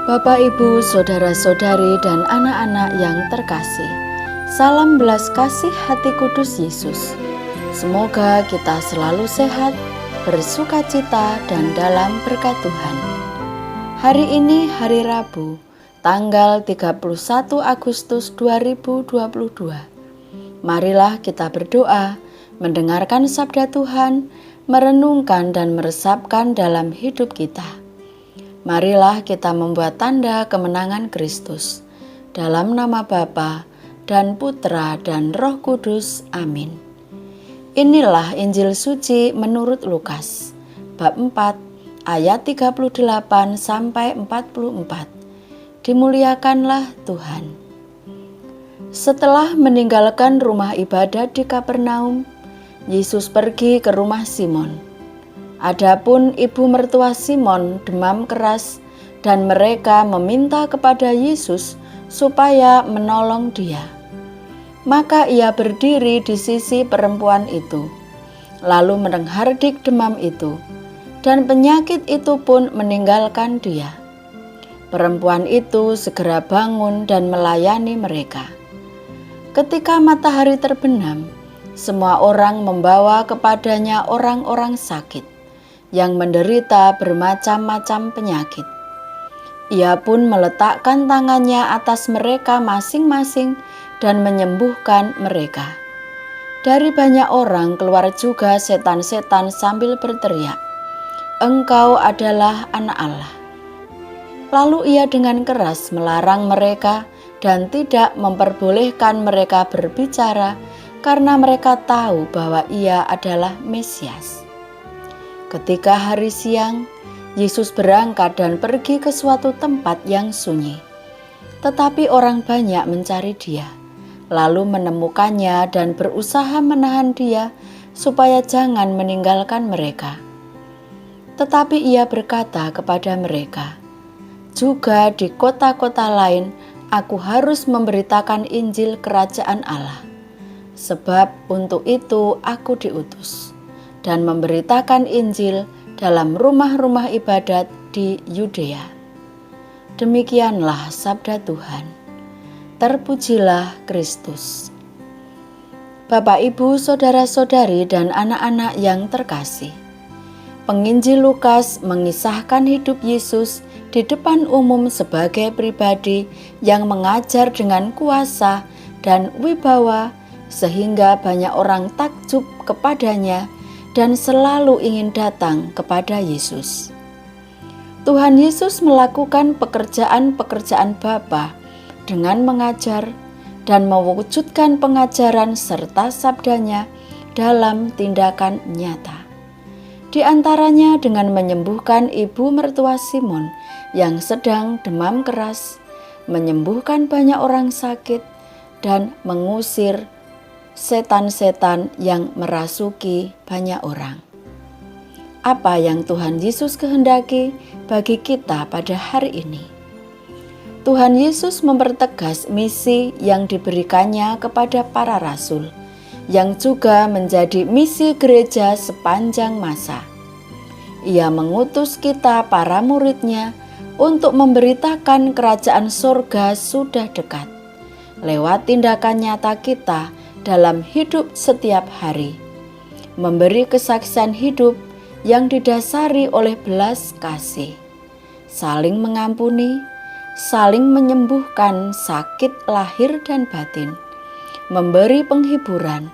Bapak, Ibu, saudara-saudari, dan anak-anak yang terkasih, salam belas kasih hati kudus Yesus. Semoga kita selalu sehat, bersukacita, dan dalam berkat Tuhan. Hari ini hari Rabu, tanggal 31 Agustus 2022. Marilah kita berdoa, mendengarkan sabda Tuhan, merenungkan dan meresapkan dalam hidup kita. Marilah kita membuat tanda kemenangan Kristus. Dalam nama Bapa dan Putra dan Roh Kudus. Amin. Inilah Injil suci menurut Lukas, bab 4, ayat 38 sampai 44. Dimuliakanlah Tuhan. Setelah meninggalkan rumah ibadat di Kapernaum, Yesus pergi ke rumah Simon. Adapun ibu mertua Simon demam keras dan mereka meminta kepada Yesus supaya menolong dia. Maka ia berdiri di sisi perempuan itu, lalu menghardik demam itu, dan penyakit itu pun meninggalkan dia. Perempuan itu segera bangun dan melayani mereka. Ketika matahari terbenam, semua orang membawa kepadanya orang-orang sakit yang menderita bermacam-macam penyakit. Ia pun meletakkan tangannya atas mereka masing-masing dan menyembuhkan mereka. Dari banyak orang keluar juga setan-setan sambil berteriak, "Engkau adalah Anak Allah." Lalu ia dengan keras melarang mereka dan tidak memperbolehkan mereka berbicara karena mereka tahu bahwa ia adalah Mesias. Ketika hari siang, Yesus berangkat dan pergi ke suatu tempat yang sunyi. Tetapi orang banyak mencari dia, lalu menemukannya dan berusaha menahan dia supaya jangan meninggalkan mereka. Tetapi ia berkata kepada mereka, "Juga di kota-kota lain aku harus memberitakan Injil Kerajaan Allah. Sebab untuk itu aku diutus, dan memberitakan Injil dalam rumah-rumah ibadat di Yudea." Demikianlah sabda Tuhan. Terpujilah Kristus. Bapak, Ibu, saudara-saudari, dan anak-anak yang terkasih, Penginjil Lukas mengisahkan hidup Yesus di depan umum sebagai pribadi yang mengajar dengan kuasa dan wibawa sehingga banyak orang takjub kepadanya dan selalu ingin datang kepada Yesus. Tuhan Yesus melakukan pekerjaan-pekerjaan Bapa dengan mengajar dan mewujudkan pengajaran serta sabdanya dalam tindakan nyata. Di antaranya dengan menyembuhkan ibu mertua Simon yang sedang demam keras, menyembuhkan banyak orang sakit, dan mengusir setan-setan yang merasuki banyak orang. Apa yang Tuhan Yesus kehendaki bagi kita pada hari ini? Tuhan Yesus mempertegas misi yang diberikannya kepada para rasul, yang juga menjadi misi gereja sepanjang masa. Ia mengutus kita para murid-Nya untuk memberitakan kerajaan surga sudah dekat, lewat tindakan nyata kita dalam hidup setiap hari, memberi kesaksian hidup yang didasari oleh belas kasih, saling mengampuni, saling menyembuhkan sakit lahir dan batin, memberi penghiburan,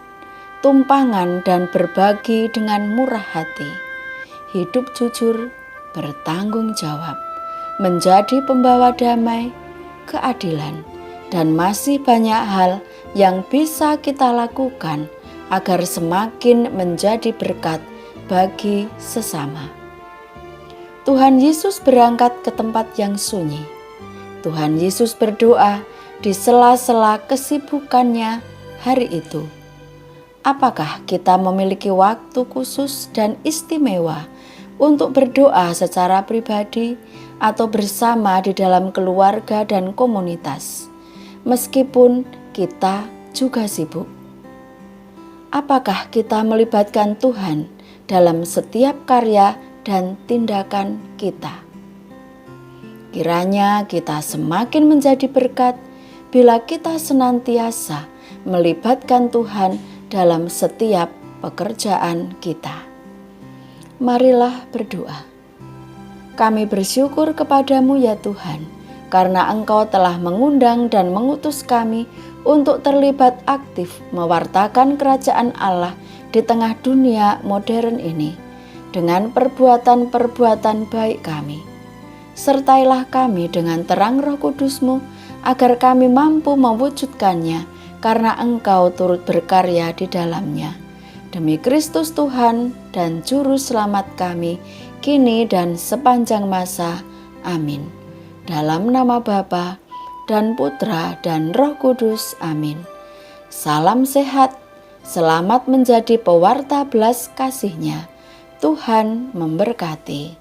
tumpangan dan berbagi dengan murah hati, hidup jujur, bertanggung jawab, menjadi pembawa damai, keadilan, dan masih banyak hal yang bisa kita lakukan agar semakin menjadi berkat bagi sesama. Tuhan Yesus berangkat ke tempat yang sunyi. Tuhan Yesus berdoa di sela-sela kesibukannya hari itu. Apakah kita memiliki waktu khusus dan istimewa untuk berdoa secara pribadi atau bersama di dalam keluarga dan komunitas, meskipun kita juga sibuk? Apakah kita melibatkan Tuhan dalam setiap karya dan tindakan kita? Kiranya kita semakin menjadi berkat bila kita senantiasa melibatkan Tuhan dalam setiap pekerjaan kita. Marilah berdoa. Kami bersyukur kepadamu ya Tuhan, karena Engkau telah mengundang dan mengutus kami untuk terlibat aktif mewartakan kerajaan Allah di tengah dunia modern ini dengan perbuatan-perbuatan baik kami. Sertailah kami dengan terang Roh Kudus-Mu agar kami mampu mewujudkannya karena Engkau turut berkarya di dalamnya. Demi Kristus Tuhan dan Juru Selamat kami, kini dan sepanjang masa. Amin. Dalam nama Bapa dan Putra dan Roh Kudus. Amin. Salam sehat, selamat menjadi pewarta belas kasih-Nya. Tuhan memberkati.